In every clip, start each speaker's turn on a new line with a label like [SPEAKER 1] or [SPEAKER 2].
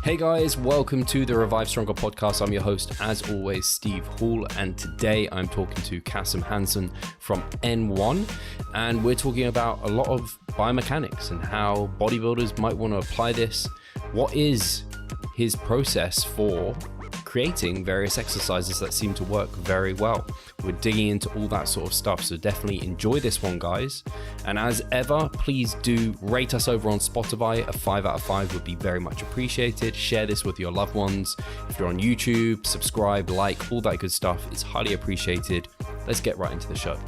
[SPEAKER 1] Hey guys, welcome to the Revive Stronger podcast. I'm your host, as always, Steve Hall, and today I'm talking to Kassem Hanson from N1, and we're talking about a lot of biomechanics and how bodybuilders might want to apply this. What is his process for creating various exercises that seem to work very well? We're digging into all that sort of stuff, so definitely enjoy this one, guys. And as ever, please do rate us over on Spotify. A 5 out of 5 would be very much appreciated. Share this with your loved ones. If you're on YouTube, subscribe, like, all that good stuff. It's highly appreciated. Let's get right into the show.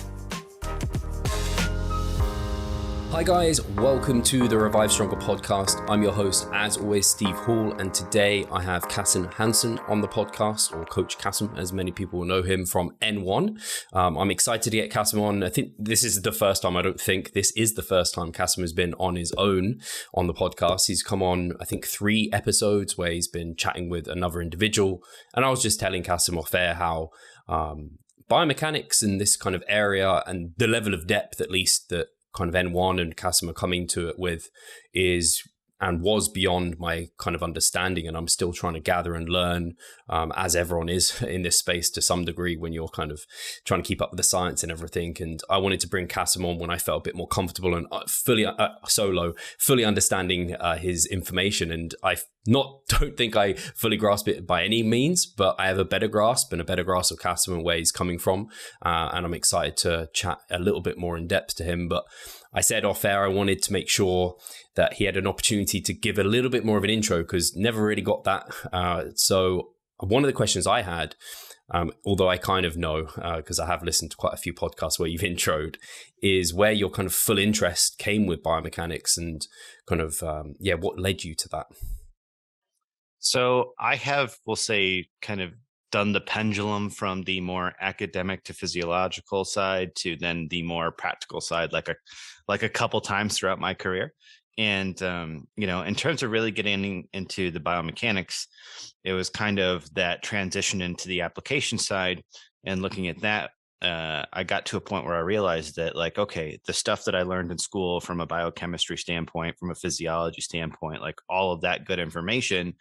[SPEAKER 1] Hi guys, welcome to the Revive Stronger podcast. I'm your host, as always, Steve Hall, and today I have Kassem Hanson on the podcast, or Coach Kassem, as many people will know him from N1. I'm excited to get Kassem on. I think this is the first time, this is the first time Kassem has been on his own on the podcast. He's come on, I think, 3 episodes where he's been chatting with another individual, and I was just telling Kassem off air how biomechanics in this kind of area and the level of depth, at least, that kind of N1 and Kassem are coming to it with is and was beyond my kind of understanding, and I'm still trying to gather and learn, as everyone is in this space to some degree when you're kind of trying to keep up with the science and everything. And I wanted to bring Kassem on when I felt a bit more comfortable and fully understanding his information. And don't think I fully grasp it by any means, but I have a better grasp of Kassem and where he's coming from, and I'm excited to chat a little bit more in depth to him. But I said off air I wanted to make sure that he had an opportunity to give a little bit more of an intro, because never really got that. So one of the questions I had, although I kind of know, because I have listened to quite a few podcasts where you've introed, is where your kind of full interest came with biomechanics and kind of, what led you to that?
[SPEAKER 2] So I have, we'll say, kind of done the pendulum from the more academic to physiological side to then the more practical side, like a couple times throughout my career. And, in terms of really getting into the biomechanics, it was kind of that transition into the application side and looking at that. I got to a point where I realized that, like, okay, the stuff that I learned in school from a biochemistry standpoint, from a physiology standpoint, like all of that good information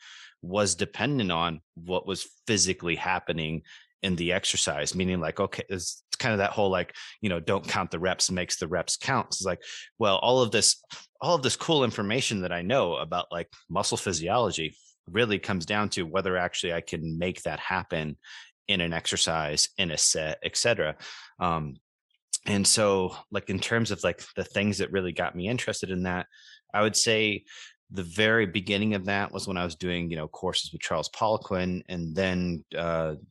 [SPEAKER 2] was dependent on what was physically happening in the exercise, meaning like, okay, it's kind of that whole, like, don't count the reps, makes the reps count. It's like, well, all of this cool information that I know about like muscle physiology really comes down to whether actually I can make that happen in an exercise, in a set, etc. And so, like, in terms of like the things that really got me interested in that, I would say the very beginning of that was when I was doing, courses with Charles Poliquin. And then,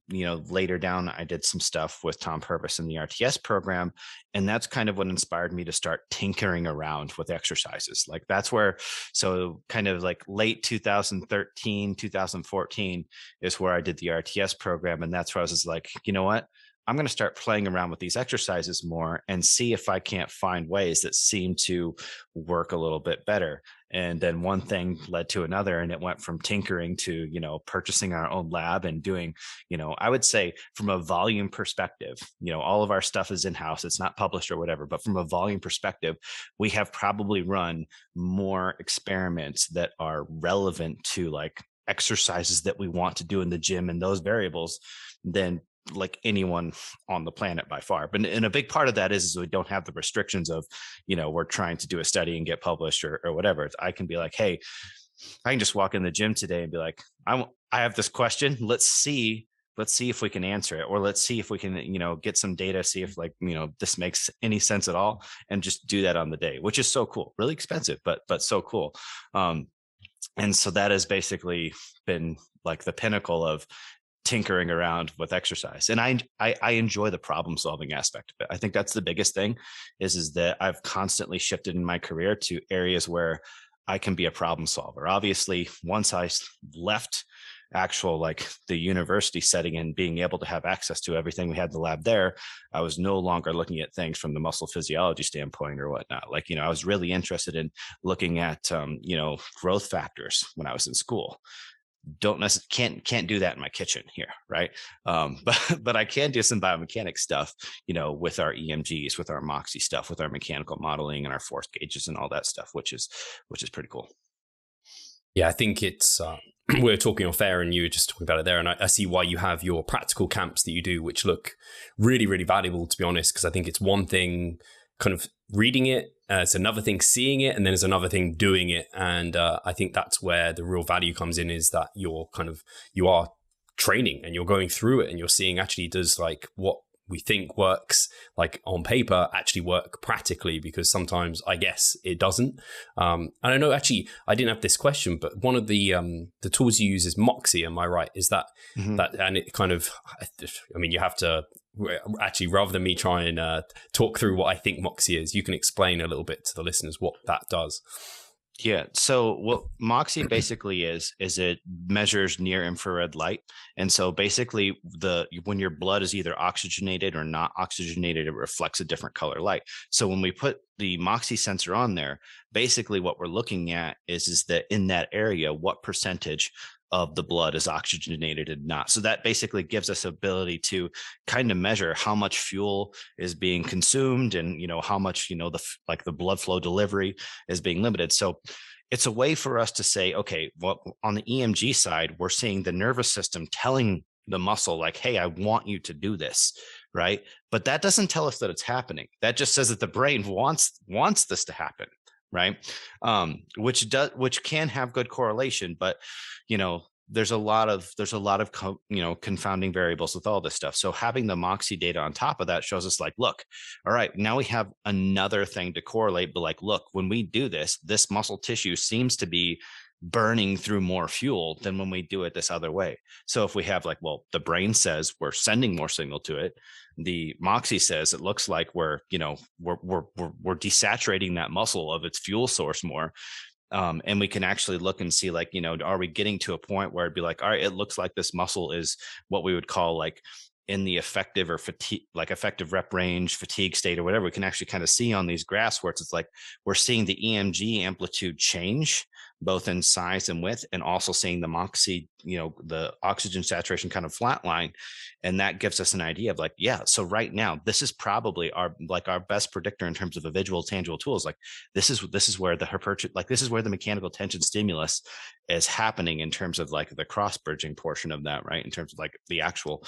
[SPEAKER 2] later down, I did some stuff with Tom Purvis in the RTS program. And that's kind of what inspired me to start tinkering around with exercises. Like that's where, so kind of like late 2013, 2014 is where I did the RTS program. And that's where I was just like, you know what? I'm going to start playing around with these exercises more and see if I can't find ways that seem to work a little bit better. And then one thing led to another, and it went from tinkering to, purchasing our own lab and doing, I would say from a volume perspective, all of our stuff is in-house. It's not published or whatever, but from a volume perspective, we have probably run more experiments that are relevant to like exercises that we want to do in the gym and those variables than like anyone on the planet by far. But and a big part of that is we don't have the restrictions of, we're trying to do a study and get published or whatever. I can be like, hey, I can just walk in the gym today and be like, I have this question. Let's see if we can answer it, or let's see if we can, get some data, see if like, this makes any sense at all, and just do that on the day, which is so cool. Really expensive, but so cool. And so that has basically been like the pinnacle of tinkering around with exercise. And I enjoy the problem solving aspect of it. I think that's the biggest thing is that I've constantly shifted in my career to areas where I can be a problem solver. Obviously, once I left actual like the university setting and being able to have access to everything we had in the lab there, I was no longer looking at things from the muscle physiology standpoint or whatnot. Like, I was really interested in looking at, growth factors when I was in school. Can't do that in my kitchen here, right? But I can do some biomechanics stuff, with our EMGs, with our Moxy stuff, with our mechanical modeling and our force gauges and all that stuff, which is pretty cool.
[SPEAKER 1] Yeah, I think it's we were talking off air and you were just talking about it there. And I see why you have your practical camps that you do, which look really, really valuable, to be honest, because I think it's one thing kind of reading it. It's another thing seeing it, and then there's another thing doing it. And I think that's where the real value comes in, is that you are training and you're going through it and you're seeing actually does like what we think works like on paper actually work practically, because sometimes I guess it doesn't. And I know actually I didn't have this question, but one of the tools you use is Moxy. Am I right? Is that that? And it kind of, I mean, you have to actually, rather than me try and talk through what I think Moxy is, you can explain a little bit to the listeners what that does.
[SPEAKER 2] Yeah. So what Moxy basically is it measures near infrared light. And so basically when your blood is either oxygenated or not oxygenated, it reflects a different color light. So when we put the Moxy sensor on there, basically what we're looking at is that in that area, what percentage of the blood is oxygenated and not. So that basically gives us ability to kind of measure how much fuel is being consumed and, how much, the blood flow delivery is being limited. So it's a way for us to say, okay, well, on the EMG side, we're seeing the nervous system telling the muscle like, hey, I want you to do this, right? But that doesn't tell us that it's happening. That just says that the brain wants this to happen, right? Which can have good correlation, but there's a lot of confounding variables with all this stuff. So having the Moxy data on top of that shows us like, look, all right, now we have another thing to correlate, but like, look, when we do this muscle tissue seems to be burning through more fuel than when we do it this other way. So if we have like, well, the brain says we're sending more signal to it, the Moxy says it looks like we're desaturating that muscle of its fuel source more. And we can actually look and see like, are we getting to a point where it'd be like, all right, it looks like this muscle is what we would call like in the effective or fatigue, like effective rep range, fatigue state or whatever. We can actually kind of see on these graphs where it's like we're seeing the EMG amplitude change both in size and width, and also seeing the Moxy, the oxygen saturation kind of flatline. And that gives us an idea of like, yeah, so right now, this is probably our best predictor in terms of a visual tangible tools. Like this is where the hypertrophy, like this is where the mechanical tension stimulus is happening in terms of like the cross bridging portion of that, right? In terms of like the actual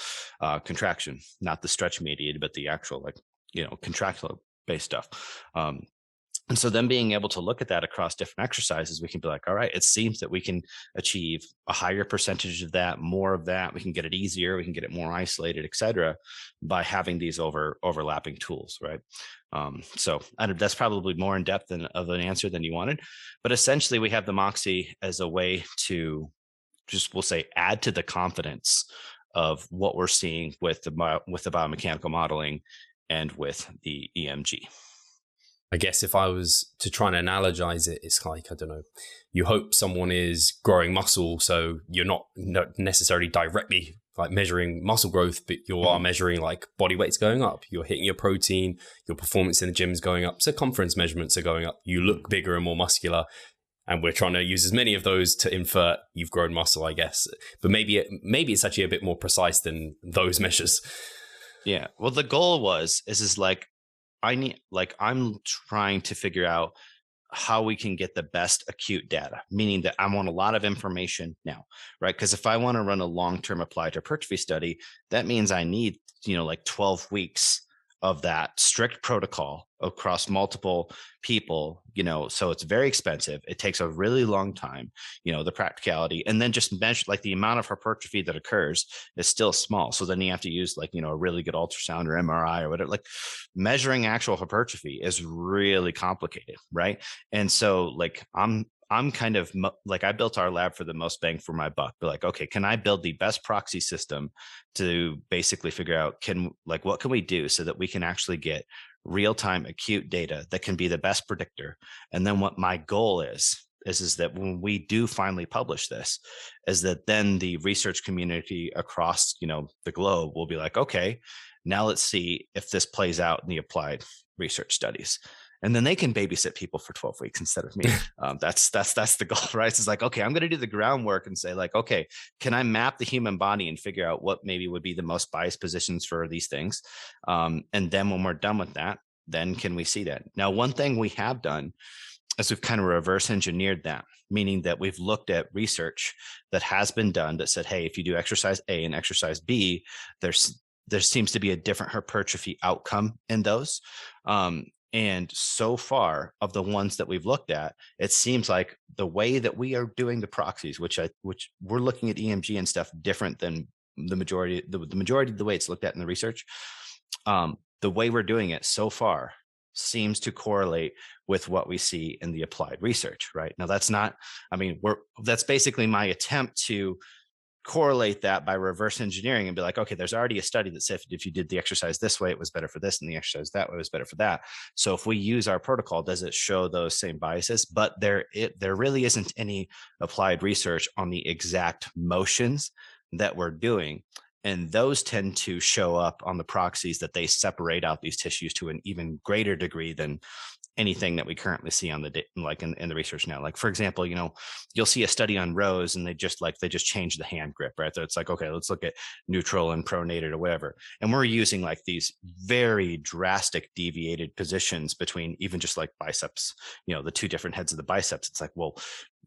[SPEAKER 2] contraction, not the stretch mediated, but the actual like, contractile based stuff. And so then being able to look at that across different exercises, we can be like, all right, it seems that we can achieve a higher percentage of that, more of that. We can get it easier. We can get it more isolated, et cetera, by having these overlapping tools, right? So that's probably more in depth of an answer than you wanted. But essentially, we have the Moxy as a way to just, we'll say, add to the confidence of what we're seeing with the biomechanical modeling and with the EMG.
[SPEAKER 1] I guess if I was to try and analogize it, it's like, I don't know, you hope someone is growing muscle, so you're not necessarily directly like measuring muscle growth, but you are measuring like body weight's going up, you're hitting your protein, your performance in the gym is going up, circumference measurements are going up, you look bigger and more muscular. And we're trying to use as many of those to infer you've grown muscle, I guess. But maybe it's actually a bit more precise than those measures.
[SPEAKER 2] Yeah. Well, the goal is like, I'm trying to figure out how we can get the best acute data, meaning that I want a lot of information now, right? Because if I want to run a long-term applied hypertrophy study, that means I need, like 12 weeks of that strict protocol across multiple people, so it's very expensive. It takes a really long time, the practicality, and then just measure like the amount of hypertrophy that occurs is still small. So then you have to use like, a really good ultrasound or MRI or whatever. Like measuring actual hypertrophy is really complicated, right? And so like I'm kind of like, I built our lab for the most bang for my buck. But like, okay, can I build the best proxy system to basically figure out what can we do so that we can actually get real-time acute data that can be the best predictor? And then what my goal is that when we do finally publish this, is that then the research community across, the globe will be like, okay, now let's see if this plays out in the applied research studies. And then they can babysit people for 12 weeks instead of me. That's the goal, right? It's like, okay, I'm going to do the groundwork and say like, okay, can I map the human body and figure out what maybe would be the most biased positions for these things? And then when we're done with that, then can we see that? Now, one thing we have done we've kind of reverse engineered that, meaning that we've looked at research that has been done that said, hey, if you do exercise A and exercise B, there seems to be a different hypertrophy outcome in those. And so far of the ones that we've looked at, it seems like the way that we are doing the proxies, which we're looking at EMG and stuff different than the majority of the way it's looked at in the research. The way we're doing it so far seems to correlate with what we see in the applied research, right? Now that's basically my attempt to correlate that by reverse engineering and be like, okay, there's already a study that said if you did the exercise this way, it was better for this, and the exercise that way was better for that. So if we use our protocol, does it show those same biases? But there really isn't any applied research on the exact motions that we're doing. And those tend to show up on the proxies that they separate out these tissues to an even greater degree than anything that we currently see on the in the research now. Like, for example, you'll see a study on rows and they just change the hand grip, right? So it's like, okay, let's look at neutral and pronated or whatever. And we're using like these very drastic deviated positions between even just like biceps, the two different heads of the biceps. It's like, well,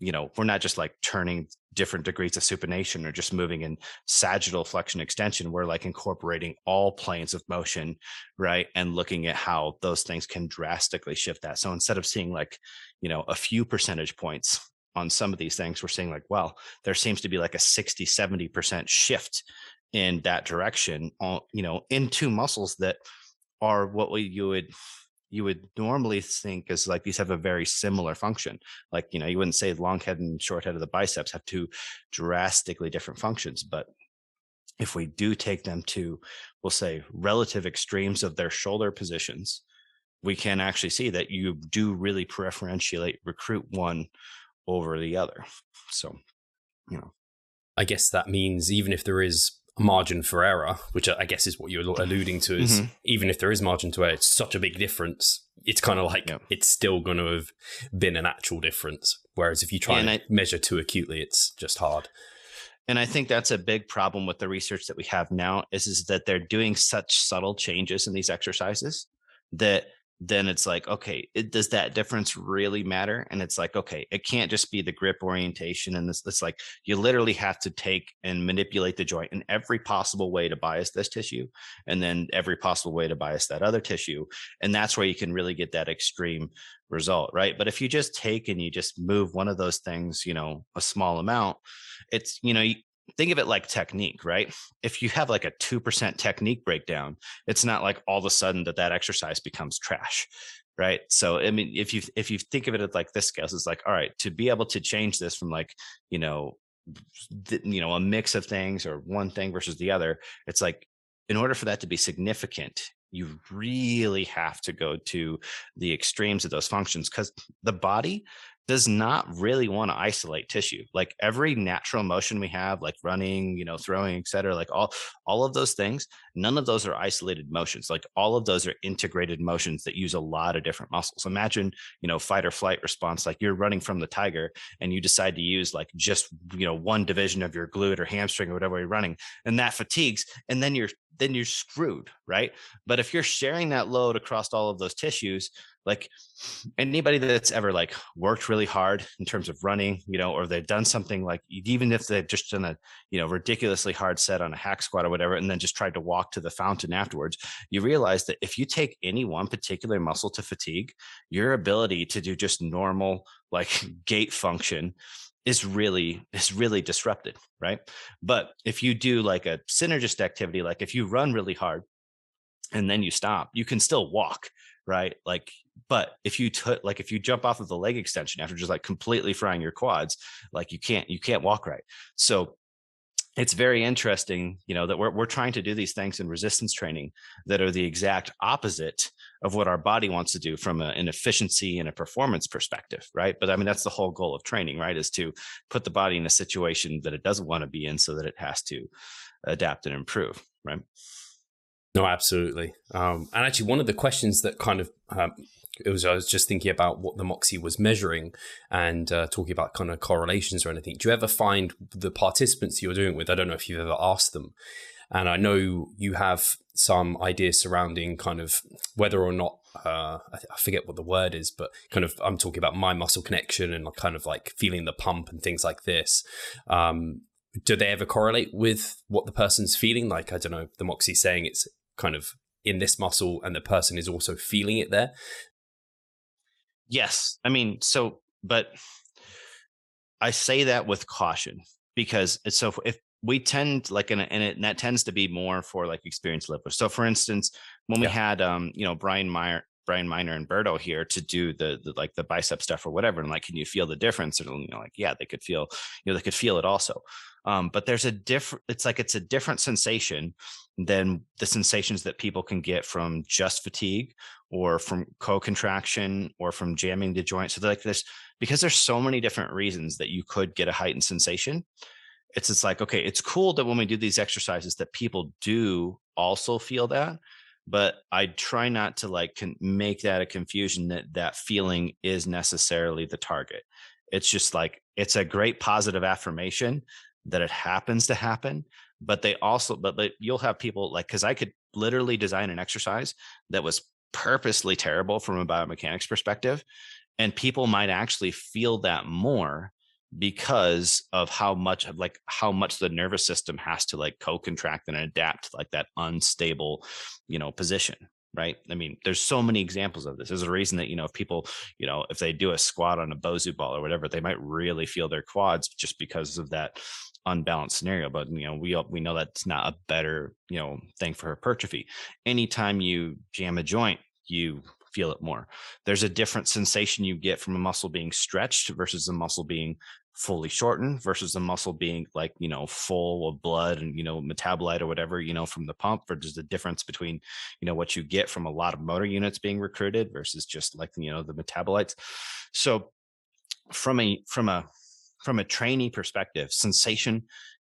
[SPEAKER 2] we're not just like turning different degrees of supination or just moving in sagittal flexion extension. We're like incorporating all planes of motion, right? And looking at how those things can drastically shift that. So instead of seeing like, a few percentage points on some of these things, we're saying like, well, there seems to be like a 60-70% shift in that direction, into muscles that are what you would normally think is like these have a very similar function. Like, you wouldn't say long head and short head of the biceps have two drastically different functions. But if we do take them to, we'll say, relative extremes of their shoulder positions, we can actually see that you do really preferentiate recruit one over the other. So,
[SPEAKER 1] I guess that means even if there is margin for error, which I guess is what you're alluding to, is even if there is margin to error, it's such a big difference. It's kind of like it's still going to have been an actual difference. Whereas if you try and measure too acutely, it's just hard.
[SPEAKER 2] And I think that's a big problem with the research that we have now is that they're doing such subtle changes in these exercises that then it's like, okay, does that difference really matter? And it's like, okay, it can't just be the grip orientation. And it's like, you literally have to take and manipulate the joint in every possible way to bias this tissue, and then every possible way to bias that other tissue. And that's where you can really get that extreme result, right? But if you just take and you just move one of those things, a small amount, it's, think of it like technique, right? If you have like a 2% technique breakdown, it's not like all of a sudden that exercise becomes trash, right? So, I mean, if you think of it like this scale, it's like, all right, to be able to change this from like, a mix of things or one thing versus the other, it's like, in order for that to be significant, you really have to go to the extremes of those functions, because the body does not really want to isolate tissue. Like every natural motion we have, like running, throwing, et cetera, like all of those things, none of those are isolated motions. Like all of those are integrated motions that use a lot of different muscles. Imagine, fight or flight response, like you're running from the tiger and you decide to use like just, one division of your glute or hamstring or whatever you're running, and that fatigues, and then you're screwed, right? But if you're sharing that load across all of those tissues, like anybody that's ever like worked really hard in terms of running, or they've done something like, even if they've just done a, ridiculously hard set on a hack squat or whatever, and then just tried to walk to the fountain afterwards, you realize that if you take any one particular muscle to fatigue, your ability to do just normal like gait function is really disrupted, right? But if you do like a synergist activity, like if you run really hard and then you stop, you can still walk, right? Like, but if you jump off of the leg extension after just like completely frying your quads, like you can't walk right. So it's very interesting, that we're trying to do these things in resistance training that are the exact opposite of what our body wants to do from an efficiency and a performance perspective, right? But I mean, that's the whole goal of training, right? Is to put the body in a situation that it doesn't want to be in so that it has to adapt and improve, right?
[SPEAKER 1] No, absolutely. And actually, one of the questions that kind of I was just thinking about what the Moxy was measuring and talking about kind of correlations or anything. Do you ever find the participants you're doing with, I don't know if you've ever asked them, And I know you have some ideas surrounding kind of whether or not, I forget what the word is, but kind of I'm talking about mind muscle connection and kind of like feeling the pump and things like this. Do they ever correlate with what the person's feeling? Like, I don't know, the Moxy saying it's kind of in this muscle and the person is also feeling it there.
[SPEAKER 2] Yes. I mean, but I say that with caution because if we tend like, and that tends to be more for like experienced lifters. So for instance, when we had, Brian Miner and Berto here to do the like the bicep stuff or whatever. And like, can you feel the difference? And like, yeah, they could feel it also. But there's it's a different sensation than the sensations that people can get from just fatigue or from co-contraction or from jamming the joint. So like this, because there's so many different reasons that you could get a heightened sensation. It's like, okay, it's cool that when we do these exercises that people do also feel that, but I try not to like make that a confusion that feeling is necessarily the target. It's just like, it's a great positive affirmation that it happens to happen, but you'll have people like, cause I could literally design an exercise that was purposely terrible from a biomechanics perspective. And people might actually feel that more because of how much the nervous system has to like co-contract and adapt to like that unstable, position. Right. I mean, there's so many examples of this. There's a reason that, if people, if they do a squat on a Bosu ball or whatever, they might really feel their quads just because of that unbalanced scenario. But, we know that's not a better, thing for hypertrophy. Anytime you jam a joint, you feel it more. There's a different sensation you get from a muscle being stretched versus a muscle being fully shortened versus a muscle being like, full of blood and, metabolite or whatever, from the pump. There's the difference between, what you get from a lot of motor units being recruited versus just like, the metabolites. So from a trainee perspective, sensation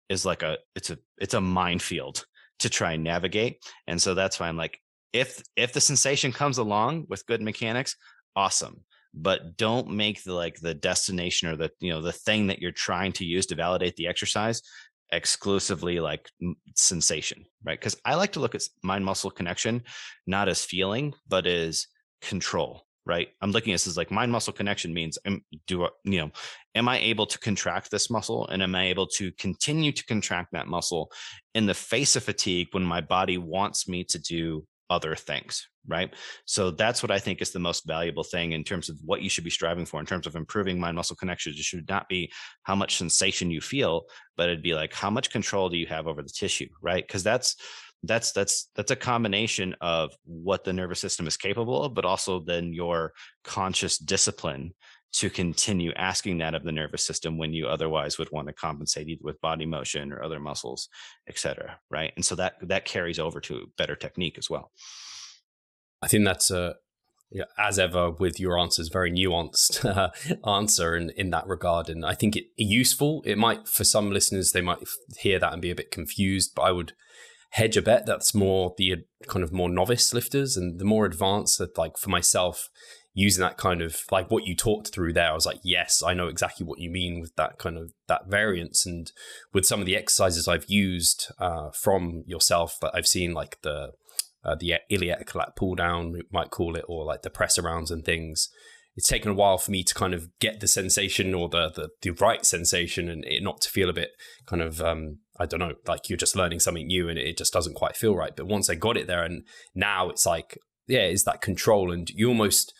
[SPEAKER 2] is like it's a minefield to try and navigate. And so that's why I'm like, if the sensation comes along with good mechanics, awesome. But don't make the destination or the thing that you're trying to use to validate the exercise exclusively like sensation, right? Because I like to look at mind muscle connection not as feeling, but as control, right? I'm looking at this as like mind muscle connection means am I able to contract this muscle, and am I able to continue to contract that muscle in the face of fatigue when my body wants me to do other things, right? So that's what I think is the most valuable thing in terms of what you should be striving for in terms of improving mind muscle connections. It should not be how much sensation you feel, but it'd be like, how much control do you have over the tissue, right? Because that's a combination of what the nervous system is capable of, but also then your conscious discipline to continue asking that of the nervous system when you otherwise would want to compensate either with body motion or other muscles, et cetera. Right. And so that carries over to better technique as well.
[SPEAKER 1] I think that's as ever with your answers, very nuanced answer in that regard. And I think it useful. It might, for some listeners, they might hear that and be a bit confused, but I would hedge a bet that's more the kind of more novice lifters, and the more advanced that, like for myself, using that kind of like what you talked through there, I was like, yes, I know exactly what you mean with that kind of that variance. And with some of the exercises I've used from yourself that I've seen, like the iliac lat pull down, we might call it, or like the press arounds and things, it's taken a while for me to kind of get the sensation or the right sensation, and it not to feel a bit kind of I don't know, like you're just learning something new and it just doesn't quite feel right. But once I got it there, and now it's like, yeah, it's that control. And you almost,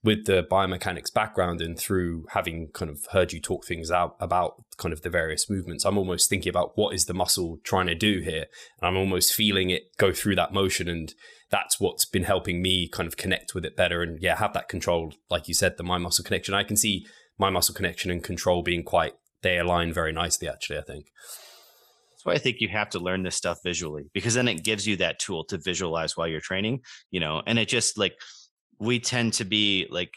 [SPEAKER 1] with the biomechanics background and through having kind of heard you talk things out about kind of the various movements, I'm almost thinking about what is the muscle trying to do here. And I'm almost feeling it go through that motion. And that's what's been helping me kind of connect with it better. And yeah, have that control. Like you said, the mind muscle connection. I can see mind muscle connection and control being they align very nicely, actually, I think.
[SPEAKER 2] That's why I think you have to learn this stuff visually, because then it gives you that tool to visualize while you're training, and it just like, we tend to be like,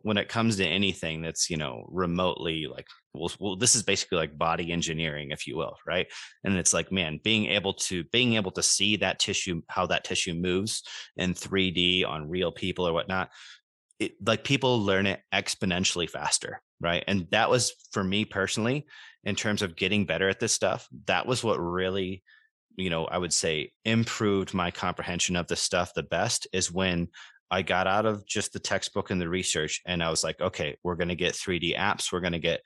[SPEAKER 2] when it comes to anything that's, remotely like, well, this is basically like body engineering, if you will. Right. And it's like, man, being able to see that tissue, how that tissue moves in 3D on real people or whatnot, like people learn it exponentially faster. Right. And that was for me personally, in terms of getting better at this stuff, that was what really, I would say improved my comprehension of the stuff the best is when I got out of just the textbook and the research, and I was like, okay, we're going to get 3D apps. We're going to get,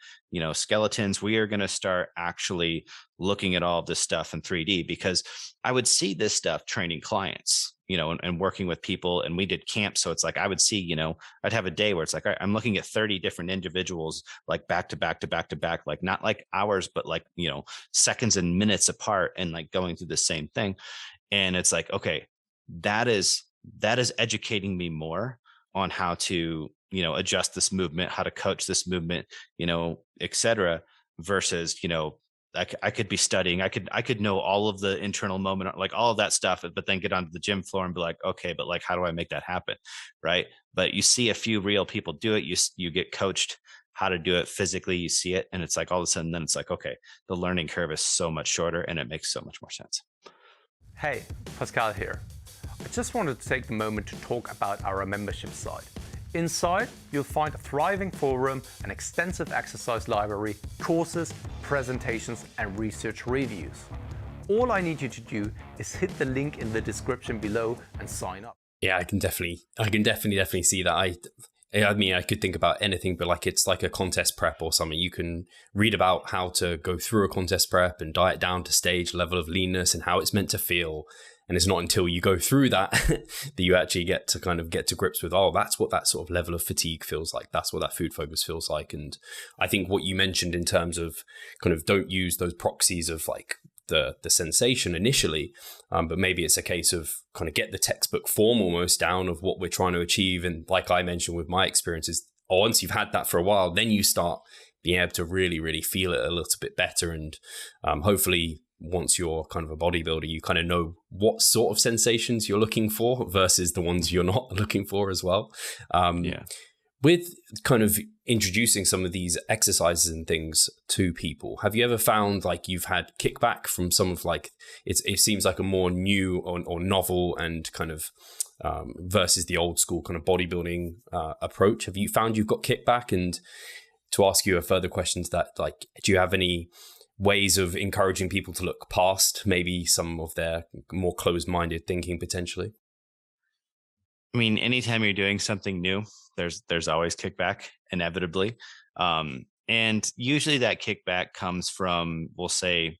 [SPEAKER 2] skeletons. We are going to start actually looking at all of this stuff in 3D, because I would see this stuff training clients, and working with people, and we did camps. So it's like, I would see, I'd have a day where it's like, all right, I'm looking at 30 different individuals, like back to back to back to back, like not like hours, but like, seconds and minutes apart, and like going through the same thing. And it's like, okay, that is educating me more on how to, adjust this movement, how to coach this movement, et cetera, versus, I could be studying. I could know all of the internal moment, like all of that stuff, but then get onto the gym floor and be like, okay, but like, how do I make that happen? Right. But you see a few real people do it. You get coached how to do it physically. You see it, and it's like all of a sudden, then it's like, okay, the learning curve is so much shorter, and it makes so much more sense.
[SPEAKER 3] Hey, Pascal here. I just wanted to take the moment to talk about our membership site. Inside, you'll find a thriving forum, an extensive exercise library, courses, presentations, and research reviews. All I need you to do is hit the link in the description below and sign up.
[SPEAKER 1] Yeah, I can definitely see that. I mean, I could think about anything, but like it's like a contest prep or something. You can read about how to go through a contest prep and diet down to stage level of leanness and how it's meant to feel. And it's not until you go through that that you actually get to grips with, oh, that's what that sort of level of fatigue feels like. That's what that food focus feels like. And I think what you mentioned in terms of kind of don't use those proxies of like the sensation initially, but maybe it's a case of kind of get the textbook form almost down of what we're trying to achieve. And like I mentioned with my experiences, once you've had that for a while, then you start being able to really, really feel it a little bit better. And hopefully once you're kind of a bodybuilder, you kind of know what sort of sensations you're looking for versus the ones you're not looking for as well. With kind of introducing some of these exercises and things to people, have you ever found like you've had kickback from some of like, it seems like a more new or novel and kind of versus the old school kind of bodybuilding approach? Have you found you've got kickback? And to ask you a further question to that, like, do you have any ways of encouraging people to look past maybe some of their more closed-minded thinking potentially?
[SPEAKER 2] I mean, anytime you're doing something new, there's always kickback inevitably. And usually that kickback comes from, we'll say,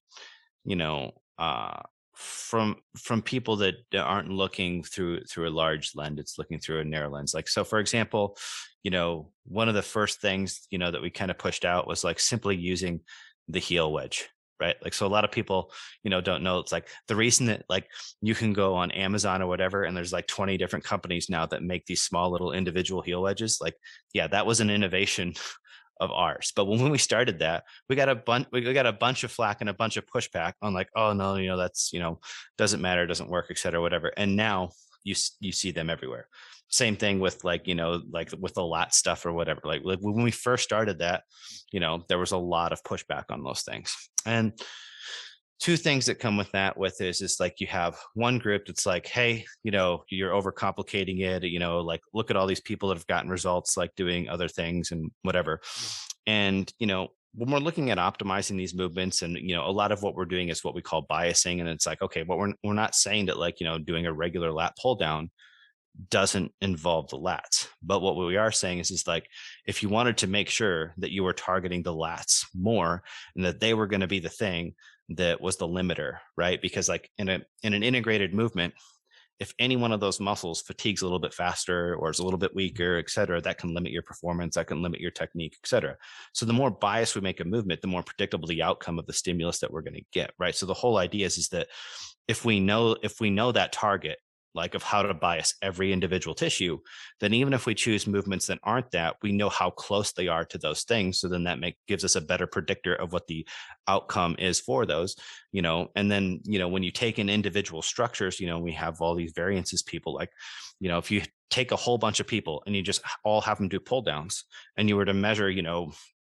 [SPEAKER 2] from people that aren't looking through a large lens. It's looking through a narrow lens. Like, so for example, one of the first things, that we kind of pushed out was like simply using the heel wedge, right? Like, so a lot of people, don't know. It's like the reason that like you can go on Amazon or whatever, and there's like 20 different companies now that make these small little individual heel wedges. Like, yeah, that was an innovation of ours. But when we started that, we got a bunch of flack and a bunch of pushback on like, oh no, that's, doesn't matter, doesn't work, et cetera, whatever. And now you see them everywhere. Same thing with like, like with the lat stuff or whatever. Like when we first started that, there was a lot of pushback on those things. And two things that come with that is like you have one group that's like, hey, you're overcomplicating it, like look at all these people that have gotten results like doing other things and whatever. And when we're looking at optimizing these movements, and a lot of what we're doing is what we call biasing. And it's like, okay, but we're not saying that like doing a regular lat pull down doesn't involve the lats. But what we are saying is like, if you wanted to make sure that you were targeting the lats more and that they were going to be the thing that was the limiter, right? Because like in an integrated movement, if any one of those muscles fatigues a little bit faster or is a little bit weaker, et cetera, that can limit your performance, that can limit your technique, et cetera. So the more biased we make a movement, the more predictable the outcome of the stimulus that we're going to get, right? So the whole idea is that if we know that target, like of how to bias every individual tissue, then even if we choose movements that aren't that, we know how close they are to those things. So then that gives us a better predictor of what the outcome is for those, and then, when you take in individual structures, we have all these variances, people like, if you take a whole bunch of people and you just all have them do pull downs and you were to measure,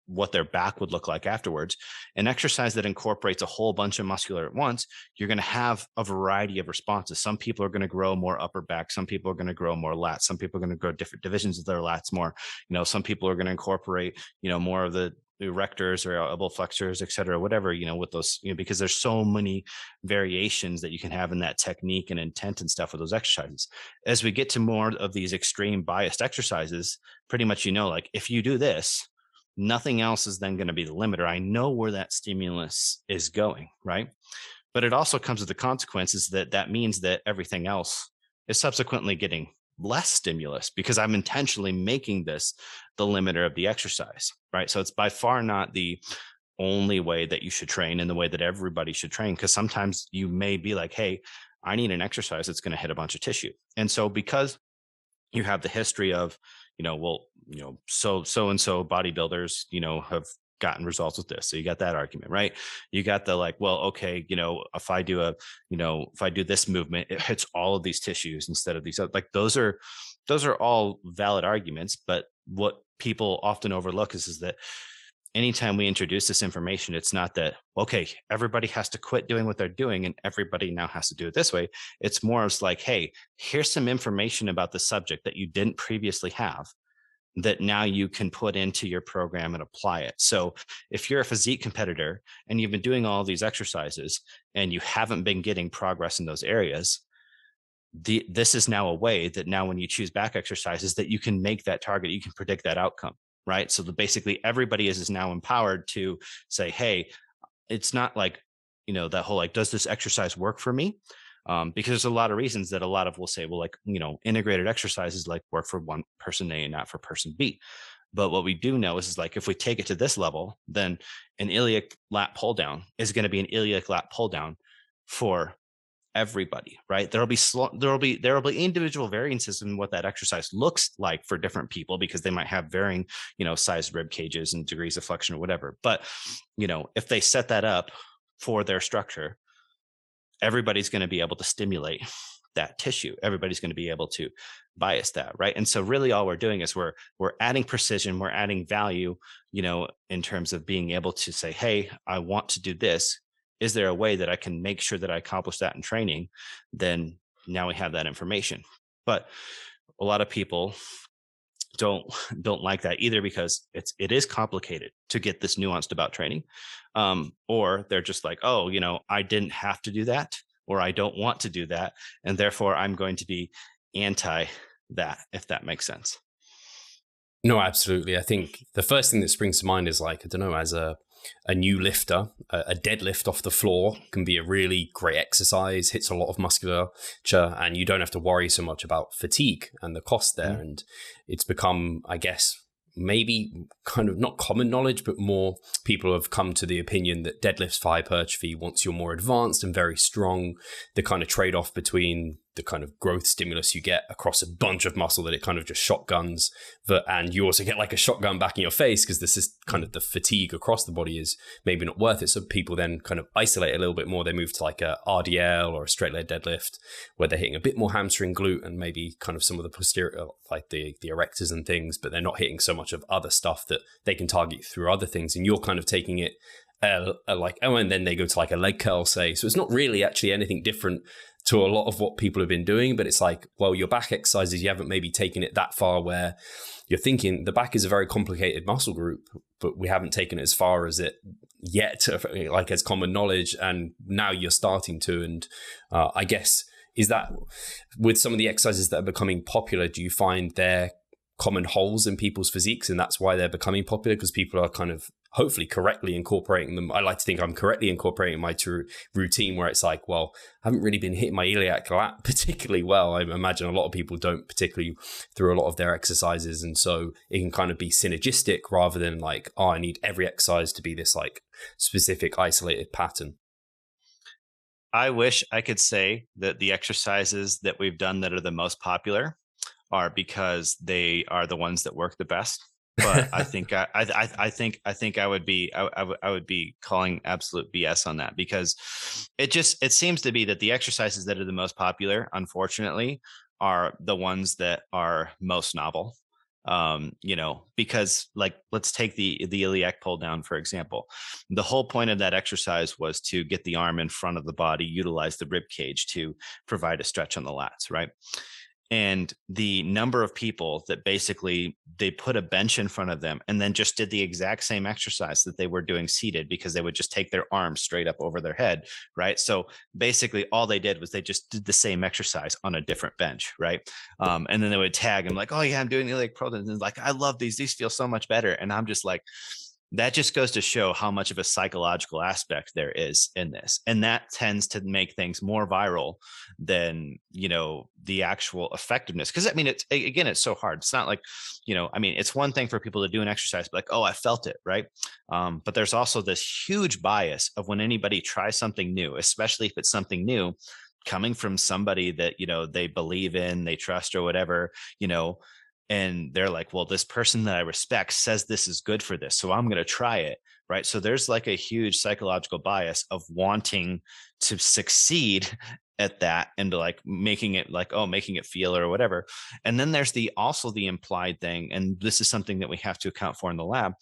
[SPEAKER 2] what their back would look like afterwards, an exercise that incorporates a whole bunch of muscular at once, you're going to have a variety of responses. Some people are going to grow more upper back. Some people are going to grow more lats. Some people are going to grow different divisions of their lats more. Some people are going to incorporate, more of the erectors or elbow flexors, et cetera, whatever, with those, because there's so many variations that you can have in that technique and intent and stuff with those exercises. As we get to more of these extreme biased exercises, pretty much, like if you do this, nothing else is then going to be the limiter. I know where that stimulus is going, right? But it also comes with the consequences that means that everything else is subsequently getting less stimulus because I'm intentionally making this the limiter of the exercise, right? So it's by far not the only way that you should train and the way that everybody should train, because sometimes you may be like, hey, I need an exercise that's going to hit a bunch of tissue. And so because you have the history of, so-and-so bodybuilders, have gotten results with this. So you got that argument, right? You got the like, well, okay, if I do this movement, it hits all of these tissues instead of these, like those are all valid arguments. But what people often overlook is that anytime we introduce this information, it's not that, okay, everybody has to quit doing what they're doing and everybody now has to do it this way. It's more of like, hey, here's some information about the subject that you didn't previously have that now you can put into your program and apply it. So if you're a physique competitor and you've been doing all these exercises and you haven't been getting progress in those areas, this is now a way that now when you choose back exercises that you can make that target, you can predict that outcome, right? So basically everybody is now empowered to say, hey, it's not like, that whole like, does this exercise work for me? Because there's a lot of reasons that a lot of will say, well, like, integrated exercises like work for one person A and not for person B. But what we do know is like, if we take it to this level, then an iliac lat pull down is going to be an iliac lat pull down for everybody, right? There will be individual variances in what that exercise looks like for different people because they might have varying, sized rib cages and degrees of flexion or whatever. But, if they set that up for their structure, everybody's going to be able to stimulate that tissue. Everybody's going to be able to bias that, right? And so really all we're doing is we're adding precision, we're adding value, in terms of being able to say, hey, I want to do this. Is there a way that I can make sure that I accomplish that in training? Then now we have that information. But a lot of people don't like that either because it is complicated to get this nuanced about training. Or they're just like, oh, I didn't have to do that, or I don't want to do that. And therefore I'm going to be anti that, if that makes sense.
[SPEAKER 1] No, absolutely. I think the first thing that springs to mind is like, I don't know, as a new lifter, a deadlift off the floor can be a really great exercise, hits a lot of musculature, and you don't have to worry so much about fatigue and the cost there. And it's become, I guess, maybe kind of not common knowledge, but more people have come to the opinion that deadlifts for hypertrophy, once you're more advanced and very strong, the kind of trade-off between the kind of growth stimulus you get across a bunch of muscle that it kind of just shotguns, and you also get like a shotgun back in your face because this is kind of the fatigue across the body is maybe not worth it. So people then kind of isolate a little bit more. They move to like a RDL or a straight leg deadlift where they're hitting a bit more hamstring, glute, and maybe kind of some of the posterior, like the erectors and things, but they're not hitting so much of other stuff that they can target through other things. And you're kind of taking it like, oh, and then they go to like a leg curl, say. So it's not really actually anything different to a lot of what people have been doing, but it's like, well, your back exercises, you haven't maybe taken it that far where you're thinking the back is a very complicated muscle group, but we haven't taken it as far as it yet, like as common knowledge. And now you're starting to, and I guess, is that with some of the exercises that are becoming popular, do you find they're common holes in people's physiques and that's why they're becoming popular? Because people are kind of hopefully correctly incorporating them. I like to think I'm correctly incorporating my routine where it's like, well, I haven't really been hitting my iliac lat particularly well. I imagine a lot of people don't particularly through a lot of their exercises. And so it can kind of be synergistic rather than like, oh, I need every exercise to be this like specific isolated pattern.
[SPEAKER 2] I wish I could say that the exercises that we've done that are the most popular are because they are the ones that work the best. But I think I would be calling absolute BS on that, because it seems to be that the exercises that are the most popular, unfortunately, are the ones that are most novel. Because like, let's take the iliac pull down, for example. The whole point of that exercise was to get the arm in front of the body, utilize the rib cage to provide a stretch on the lats, right? And the number of people that basically they put a bench in front of them and then just did the exact same exercise that they were doing seated, because they would just take their arms straight up over their head, right? So basically all they did was they just did the same exercise on a different bench, right? And then they would tag them like, oh yeah, I'm doing the iliac protein. And like, I love these feel so much better. And I'm just like, that just goes to show how much of a psychological aspect there is in this. And that tends to make things more viral than, the actual effectiveness. Because I mean, it's so hard. It's not like, it's one thing for people to do an exercise, but like, oh, I felt it, right? But there's also this huge bias of when anybody tries something new, especially if it's something new coming from somebody that, they believe in, they trust or whatever, and they're like, well, this person that I respect says this is good for this, so I'm going to try it, right? So there's like a huge psychological bias of wanting to succeed at that and like making it feel or whatever. And then there's also the implied thing, and this is something that we have to account for in the lab,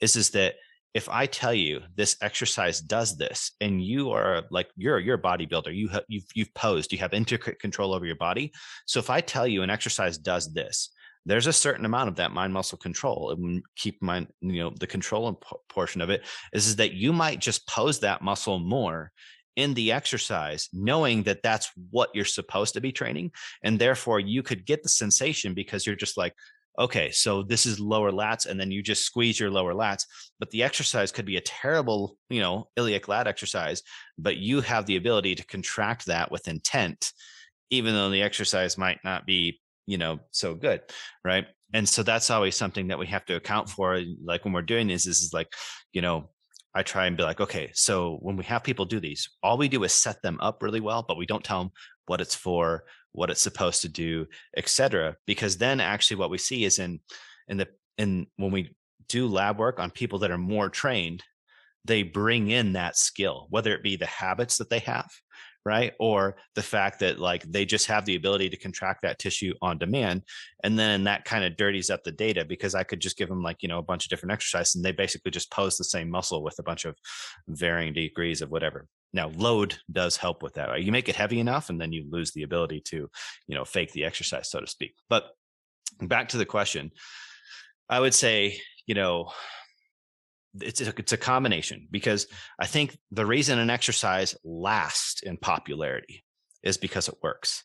[SPEAKER 2] is that if I tell you this exercise does this, and you're a bodybuilder, you've posed, you have intricate control over your body. So if I tell you an exercise does this, there's a certain amount of that mind muscle control. And keep in mind, the control portion of it is that you might just pose that muscle more in the exercise, knowing that that's what you're supposed to be training. And therefore you could get the sensation because you're just like, okay, so this is lower lats, and then you just squeeze your lower lats, but the exercise could be a terrible, iliac lat exercise, but you have the ability to contract that with intent, even though the exercise might not be so good, right? And so that's always something that we have to account for. Like when we're doing this is like, I try and be like, okay, so when we have people do these, all we do is set them up really well, but we don't tell them what it's for, what it's supposed to do, etc. Because then actually what we see is in when we do lab work on people that are more trained, they bring in that skill, whether it be the habits that they have, right? Or the fact that like they just have the ability to contract that tissue on demand. And then that kind of dirties up the data, because I could just give them like, a bunch of different exercises and they basically just pose the same muscle with a bunch of varying degrees of whatever. Now, load does help with that, right? You make it heavy enough and then you lose the ability to, fake the exercise, so to speak. But back to the question, I would say, it's a combination, because I think the reason an exercise lasts in popularity is because it works.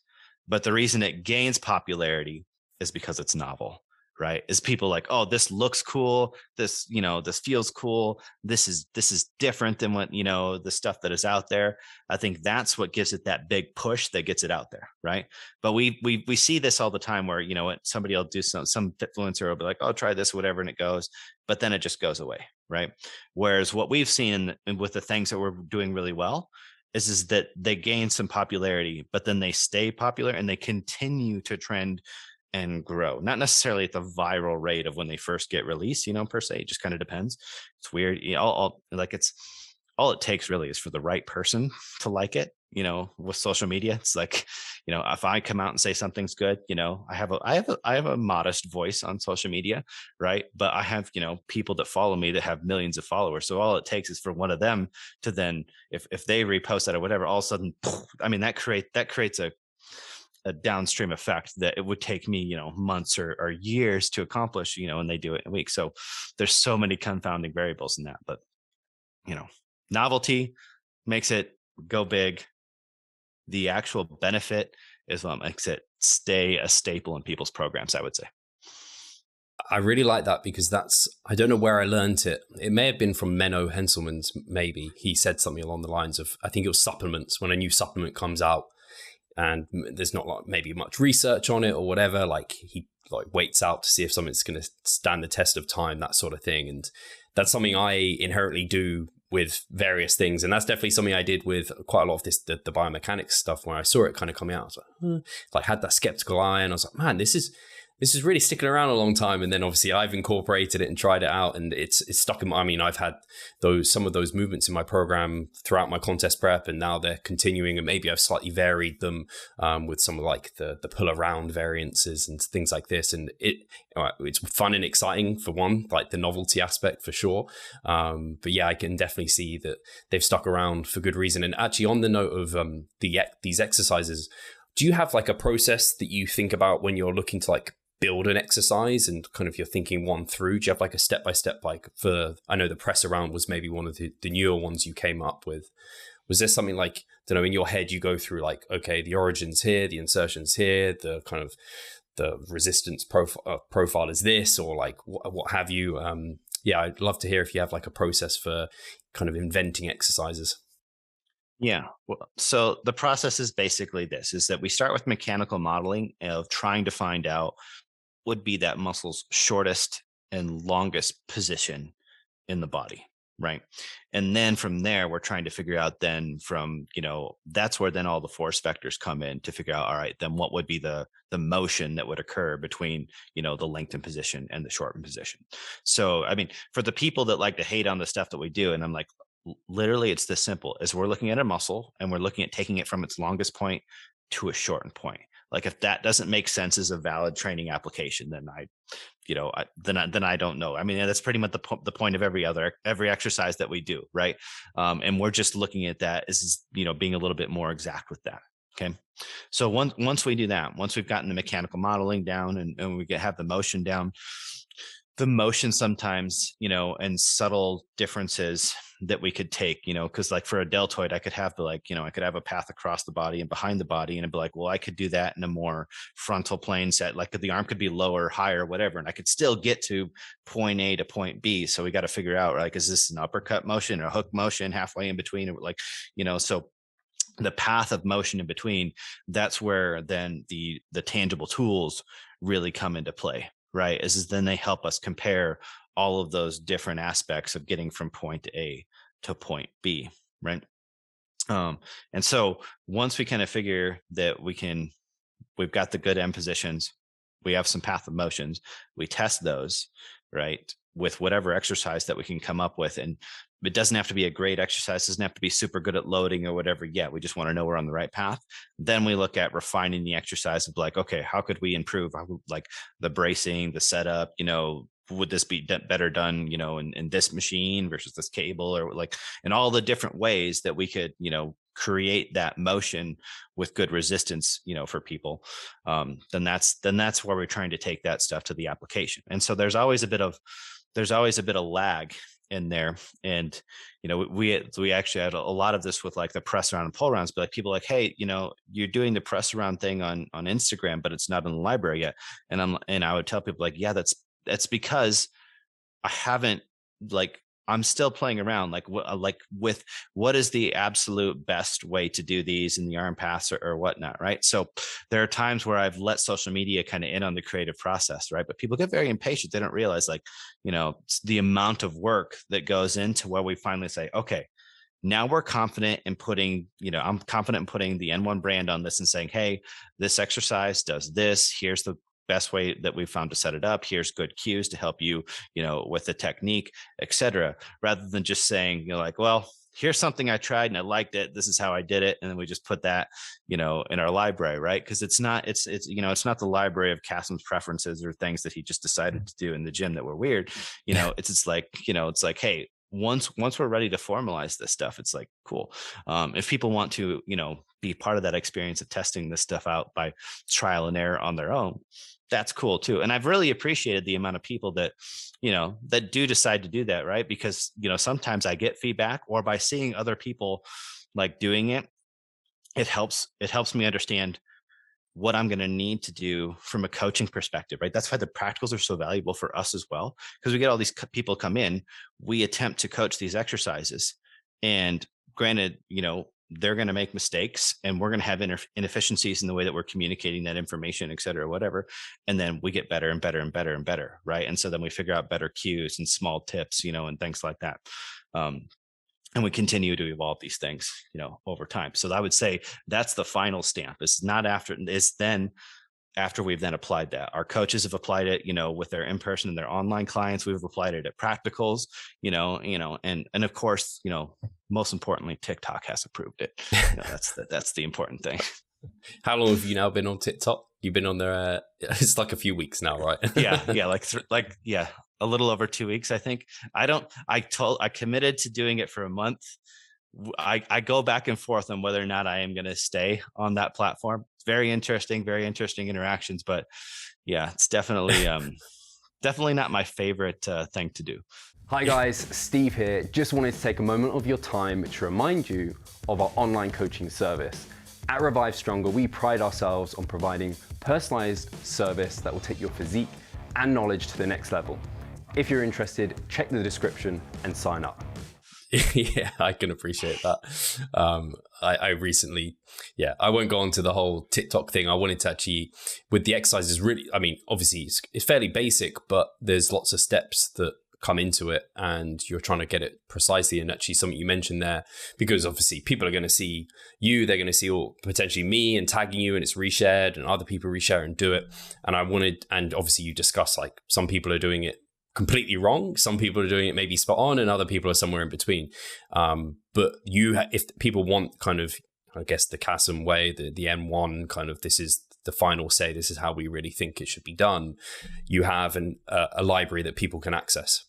[SPEAKER 2] But the reason it gains popularity is because it's novel, right? Is people like, oh, this looks cool. This, this feels cool. This is different than what, the stuff that is out there. I think that's what gives it that big push that gets it out there, right? But we see this all the time where, somebody will do some influencer will be like, oh, try this, whatever, and it goes, but then it just goes away, right? Whereas what we've seen with the things that we're doing really well is that they gain some popularity, but then they stay popular and they continue to trend and grow, not necessarily at the viral rate of when they first get released, per se. It just kind of depends. It's weird. All it takes really is for the right person to like it. With social media, it's like, if I come out and say something's good, I have a modest voice on social media, right? But I have, people that follow me that have millions of followers. So all it takes is for one of them to then, if they repost that or whatever, all of a sudden, I mean, that creates a downstream effect that it would take me, months or years to accomplish, and they do it in a week. So there's so many confounding variables in that, but, novelty makes it go big. The actual benefit is what makes it stay a staple in people's programs, I would say.
[SPEAKER 1] I really like that, because I don't know where I learned it. It may have been from Menno Henselmans, maybe. He said something along the lines of, I think it was supplements, when a new supplement comes out and there's not like maybe much research on it or whatever, like he like waits out to see if something's going to stand the test of time, that sort of thing. And that's something I inherently do with various things. And that's definitely something I did with quite a lot of the biomechanics stuff, where I saw it kind of coming out. I was like, like had that skeptical eye, and I was like, man, this is really sticking around a long time. And then obviously I've incorporated it and tried it out, and it's stuck in my, I mean, I've had some of those movements in my program throughout my contest prep, and now they're continuing, and maybe I've slightly varied them with some of like the pull around variances and things like this. And it's fun and exciting for one, like the novelty aspect for sure. But yeah, I can definitely see that they've stuck around for good reason. And actually on the note of these exercises, Do you have like a process that you think about when you're looking to like build an exercise and kind of you're thinking one through? Do you have like a step-by-step, like for, I know the press around was maybe one of the newer ones you came up with. Was there something like, I don't know, in your head you go through like, okay, the origin's here, the insertion's here, the kind of the resistance profile is this, or like what have you? Yeah, I'd love to hear if you have like a process for kind of inventing exercises.
[SPEAKER 2] Yeah. Well, so the process is basically this, is that we start with mechanical modeling of trying to find out would be that muscle's shortest and longest position in the body, right? And then from there, we're trying to figure out then from, that's where then all the force vectors come in to figure out, all right, then what would be the motion that would occur between, the lengthened position and the shortened position. So, I mean, for the people that like to hate on the stuff that we do, and I'm like, literally it's this simple, is we're looking at a muscle and we're looking at taking it from its longest point to a shortened point. Like if that doesn't make sense as a valid training application, then then I don't know. I mean, that's pretty much the point of every exercise that we do, right? And we're just looking at that as being a little bit more exact with that. Okay, so once we do that, once we've gotten the mechanical modeling down and we have the motion down, the motion sometimes, and subtle differences that we could take, because like for a deltoid, I could have I could have a path across the body and behind the body, and it'd be like, well, I could do that in a more frontal plane set, like the arm could be lower, higher, whatever, and I could still get to point A to point B. So we got to figure out, like, is this an uppercut motion or a hook motion halfway in between, or like, so the path of motion in between, that's where then the tangible tools really come into play, right? Is then they help us compare all of those different aspects of getting from point A to point B, right? And so once we kind of figure that we've got the good end positions, we have some path of motions, we test those, right, with whatever exercise that we can come up with. And it doesn't have to be a great exercise, doesn't have to be super good at loading or whatever. Yeah, we just want to know we're on the right path. Then we look at refining the exercise of like, okay, how could we improve like the bracing, the setup, would this be better done, in this machine versus this cable, or like in all the different ways that we could, create that motion with good resistance, for people. Then that's where we're trying to take that stuff to the application. And so there's always a bit of lag in there. And, we actually had a lot of this with like the press around and pull arounds, but like people like, hey, you're doing the press around thing on Instagram, but it's not in the library yet. And I would tell people like, yeah, that's because I haven't, like, I'm still playing around with what is the absolute best way to do these in the arm paths or whatnot, right? So there are times where I've let social media kind of in on the creative process, right? But people get very impatient. They don't realize the amount of work that goes into where we finally say, okay, now we're confident in putting, I'm confident in putting the N1 brand on this and saying, hey, this exercise does this. Here's the best way that we've found to set it up. Here's good cues to help you, with the technique, etc. Rather than just saying, like, well, here's something I tried and I liked it. This is how I did it. And then we just put that, in our library, right? Because it's not the library of Kassem's preferences or things that he just decided to do in the gym that were weird. It's like, hey, once we're ready to formalize this stuff, it's like, cool. If people want to, be part of that experience of testing this stuff out by trial and error on their own, that's cool too. And I've really appreciated the amount of people that, that do decide to do that, right? Because, sometimes I get feedback, or by seeing other people like doing it, it helps me understand what I'm going to need to do from a coaching perspective, right? That's why the practicals are so valuable for us as well, because we get all these people come in, we attempt to coach these exercises, and granted, they're going to make mistakes, and we're going to have inefficiencies in the way that we're communicating that information, et cetera, whatever. And then we get better and better and better and better, right? And so then we figure out better cues and small tips, and things like that. And we continue to evolve these things, over time. So I would say that's the final stamp. It's not after, it's then after we've then applied that. Our coaches have applied it, with their in-person and their online clients. We've applied it at practicals, and of course, most importantly, TikTok has approved it. That's the important thing.
[SPEAKER 1] How long have you now been on TikTok? You've been on there, it's like a few weeks now, right?
[SPEAKER 2] Yeah. A little over 2 weeks, I think. I committed to doing it for a month. I go back and forth on whether or not I am going to stay on that platform. very interesting interactions. But yeah, it's definitely definitely not my favorite thing to do.
[SPEAKER 1] Hi guys, Steve here. Just wanted to take a moment of your time to remind you of our online coaching service. At Revive Stronger, we pride ourselves on providing personalized service that will take your physique and knowledge to the next level. If you're interested, check the description and sign up. Yeah, I can appreciate that. I recently, I won't go on to the whole TikTok thing. I wanted to actually, with the exercises, really, I mean, obviously it's fairly basic, but there's lots of steps that come into it and you're trying to get it precisely. And actually something you mentioned there, because obviously people are going to see you, they're going to see potentially me and tagging you, and it's reshared and other people reshare and do it. And and obviously you discuss like some people are doing it completely wrong, some people are doing it maybe spot on, and other people are somewhere in between. But if people want kind of, I guess, the Kassem way, the N1 kind of, this is the final say, this is how we really think it should be done, you have a library that people can access.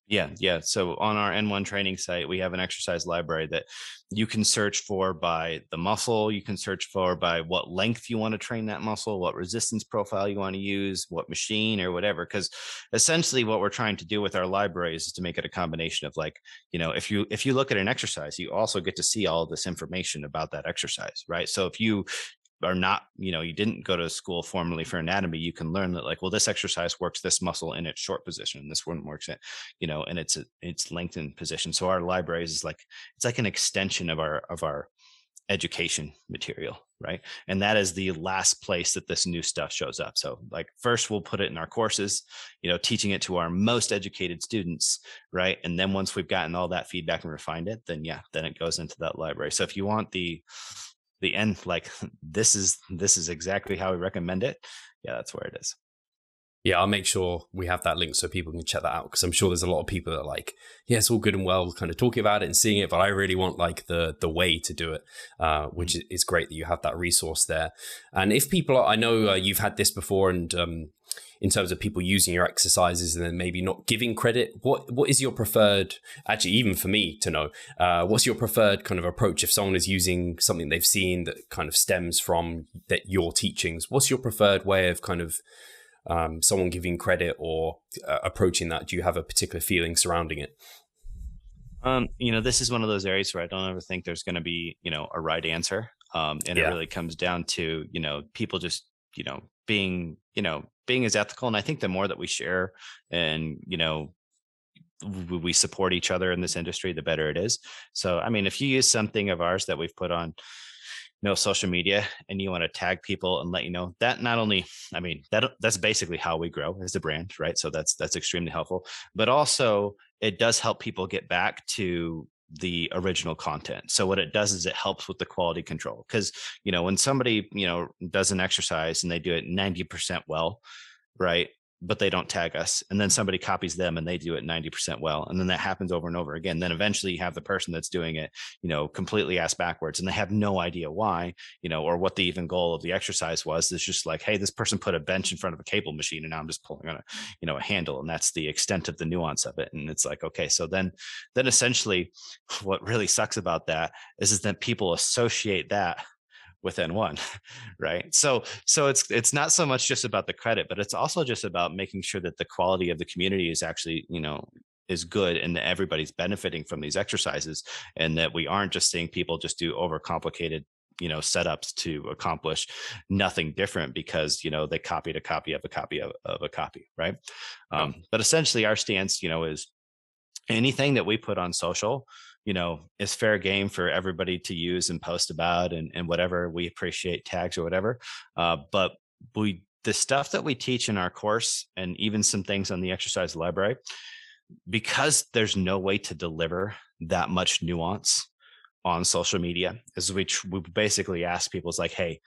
[SPEAKER 2] Yeah. So on our N1 training site, we have an exercise library that you can search for by the muscle. You can search for by what length you want to train that muscle, what resistance profile you want to use, what machine or whatever. Because essentially what we're trying to do with our libraries is to make it a combination of, like, if you look at an exercise, you also get to see all of this information about that exercise, right? So if you are not, you didn't go to school formally for anatomy, you can learn that, like, well, this exercise works this muscle in its short position, and this one works in, in its lengthened position. So our libraries is like, it's like an extension of our education material, right? And that is the last place that this new stuff shows up. So like, first we'll put it in our courses, teaching it to our most educated students, right? And then once we've gotten all that feedback and refined it, then it goes into that library. So if you want the end, like, this is exactly how we recommend it, that's where it is.
[SPEAKER 1] Yeah, I'll make sure we have that link so people can check that out, because I'm sure there's a lot of people that are like, yeah, it's all good and well kind of talking about it and seeing it, but I really want like the way to do it, which is great that you have that resource there. And if people are, I know you've had this before, and in terms of people using your exercises and then maybe not giving credit, what is your preferred, actually even for me to know, what's your preferred kind of approach if someone is using something they've seen that kind of stems from your teachings? What's your preferred way of kind of someone giving credit or approaching that? Do you have a particular feeling surrounding it?
[SPEAKER 2] This is one of those areas where I don't ever think there's going to be, a right answer. It really comes down to, people just, being as ethical. And I think the more that we share and, we support each other in this industry, the better it is. So, I mean, if you use something of ours that we've put on, social media, and you want to tag people and let that, not only, I mean, that's basically how we grow as a brand, right? So that's extremely helpful, but also it does help people get back to the original content. So what it does is it helps with the quality control, because when somebody does an exercise and they do it 90% well, right, but they don't tag us, and then somebody copies them and they do it 90% well, and then that happens over and over again, then eventually you have the person that's doing it completely ass backwards, and they have no idea why, or what the even goal of the exercise was. It's just like, hey, this person put a bench in front of a cable machine and now I'm just pulling on a handle, and that's the extent of the nuance of it. And it's like, okay, so then essentially what really sucks about that is that people associate that with N1, right? So it's not so much just about the credit, but it's also just about making sure that the quality of the community is actually, is good, and that everybody's benefiting from these exercises, and that we aren't just seeing people just do overcomplicated, setups to accomplish nothing different because, they copied a copy of a copy of a copy, right? But essentially our stance, is anything that we put on social, is fair game for everybody to use and post about, and whatever. We appreciate tags or whatever. But the stuff that we teach in our course, and even some things on the exercise library, because there's no way to deliver that much nuance on social media, is we basically ask people, it's like, hey,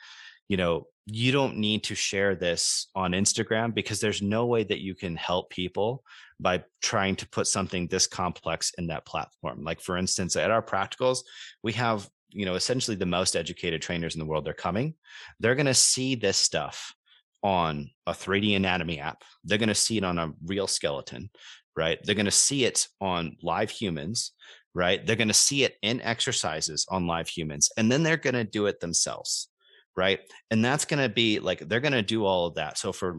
[SPEAKER 2] you don't need to share this on Instagram, because there's no way that you can help people by trying to put something this complex in that platform. Like, for instance, at our practicals, we have, essentially the most educated trainers in the world. They're going to see this stuff on a 3D anatomy app. They're going to see it on a real skeleton, right? They're going to see it on live humans, right? They're going to see it in exercises on live humans, and then they're going to do it themselves, right? And that's going to be like, they're going to do all of that. So for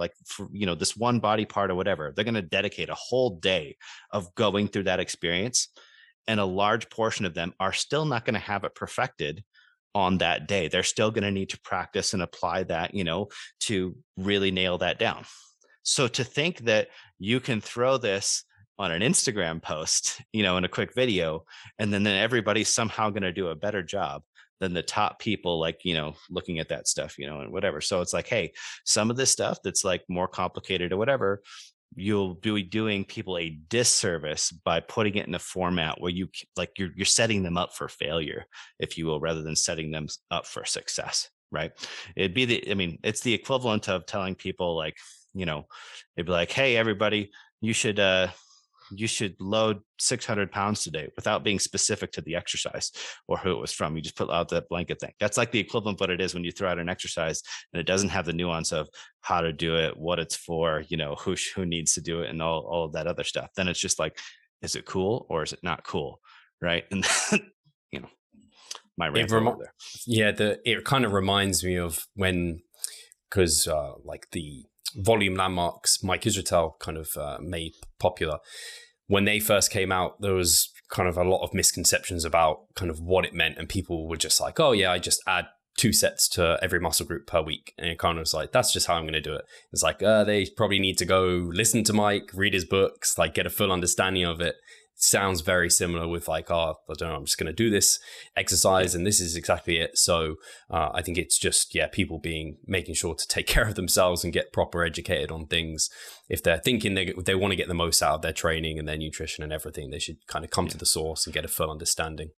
[SPEAKER 2] this one body part or whatever, they're going to dedicate a whole day of going through that experience. And a large portion of them are still not going to have it perfected on that day. They're still going to need to practice and apply that, to really nail that down. So to think that you can throw this on an Instagram post, in a quick video, and then everybody's somehow going to do a better job than the top people, looking at that stuff, and whatever. So it's like, hey, some of this stuff that's like more complicated or whatever, you'll be doing people a disservice by putting it in a format where you're setting them up for failure, if you will, rather than setting them up for success, right? It's the equivalent of telling people they'd be like, hey, everybody, you should load 600 pounds today, without being specific to the exercise or who it was from. You just put out that blanket thing. That's like the equivalent of what it is when you throw out an exercise and it doesn't have the nuance of how to do it, what it's for, who needs to do it, and all of that other stuff. Then it's just like, is it cool or is it not cool, right? And my rant over there.
[SPEAKER 1] Yeah, it kind of reminds me of when, because the volume landmarks Mike Israetel kind of made popular. When they first came out, there was kind of a lot of misconceptions about kind of what it meant, and people were just like, oh yeah, I just add 2 sets to every muscle group per week. And it kind of was like, that's just how I'm going to do it. It's like, they probably need to go listen to Mike, read his books, get a full understanding of it. Sounds very similar with I don't know, I'm just going to do this exercise and this is exactly it. So I think it's just, people making sure to take care of themselves and get proper educated on things. If they're thinking they want to get the most out of their training and their nutrition and everything, they should kind of come to the source and get a full understanding.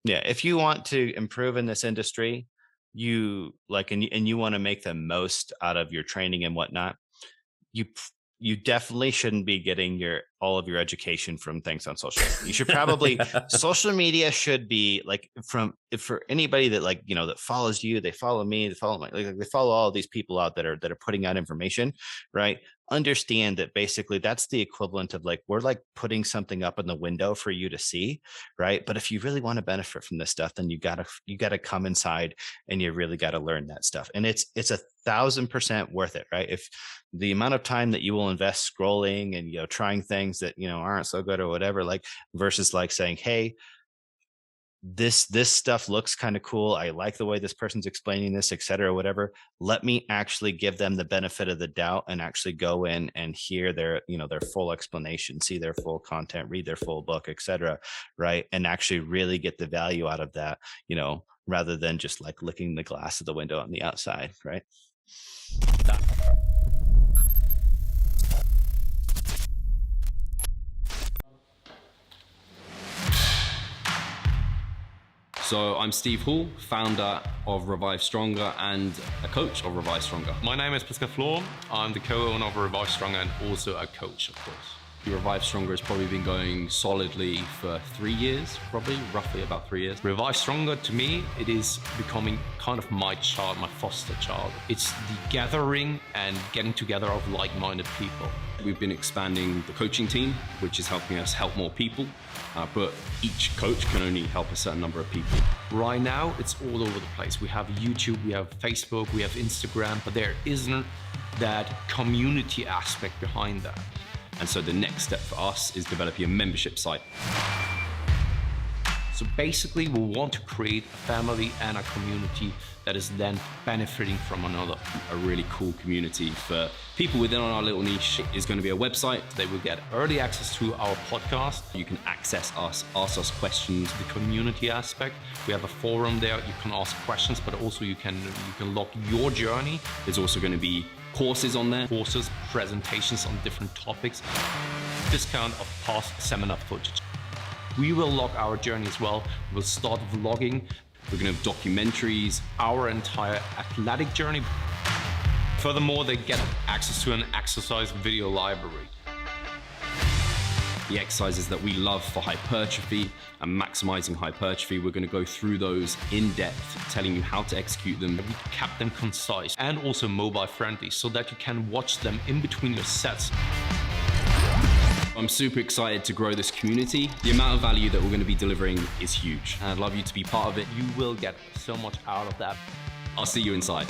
[SPEAKER 1] Yeah.
[SPEAKER 2] If you want to improve in this industry, you and you want to make the most out of your training and whatnot, you definitely shouldn't be getting all of your education from things on social media. You should probably social media should be for anybody that that follows you, they follow me, they follow they follow all of these people out that are putting out information, right? Understand that basically that's the equivalent of we're putting something up in the window for you to see, right? But if you really want to benefit from this stuff, then you gotta come inside and you really got to learn that stuff. And it's 1,000% worth it, right? If the amount of time that you will invest scrolling and trying things that aren't so good or whatever, versus saying, hey, this stuff looks kind of cool, I like the way this person's explaining this, etc., whatever, let me actually give them the benefit of the doubt and actually go in and hear their full explanation, see their full content, read their full book, etc., right? And actually really get the value out of that, rather than just licking the glass of the window on the outside, right?
[SPEAKER 1] So I'm Steve Hall, founder of Revive Stronger and a coach of Revive Stronger.
[SPEAKER 3] My name is Pascal Flor. I'm the co-owner of Revive Stronger and also a coach, of course.
[SPEAKER 1] Revive Stronger has probably been going solidly for 3 years, roughly about 3 years.
[SPEAKER 3] Revive Stronger, to me, it is becoming kind of my child, my foster child. It's the gathering and getting together of like-minded people.
[SPEAKER 1] We've been expanding the coaching team, which is helping us help more people, but each coach can only help a certain number of people.
[SPEAKER 3] Right now, it's all over the place. We have YouTube, we have Facebook, we have Instagram, but there isn't that community aspect behind that.
[SPEAKER 1] And so the next step for us is developing a membership site.
[SPEAKER 3] So basically, we want to create a family and a community that is then benefiting from another.
[SPEAKER 1] A really cool community for people within our little niche is going to be a website.
[SPEAKER 3] They will get early access to our podcast.
[SPEAKER 1] You can access us, ask us questions.
[SPEAKER 3] The community aspect, we have a forum there. You can ask questions, but also you can log your journey.
[SPEAKER 1] There's also going to be courses on there.
[SPEAKER 3] Courses, presentations on different topics. Discount of past seminar footage. We will log our journey as well. We'll start vlogging.
[SPEAKER 1] We're going to have documentaries.
[SPEAKER 3] Our entire athletic journey. Furthermore, they get access to an exercise video library.
[SPEAKER 1] The exercises that we love for hypertrophy and maximizing hypertrophy, we're going to go through those in depth, telling you how to execute them.
[SPEAKER 3] We kept them concise and also mobile friendly so that you can watch them in between your sets.
[SPEAKER 1] I'm super excited to grow this community. The amount of value that we're going to be delivering is huge. And I'd love you to be part of it.
[SPEAKER 3] You will get so much out of that.
[SPEAKER 1] I'll see you inside.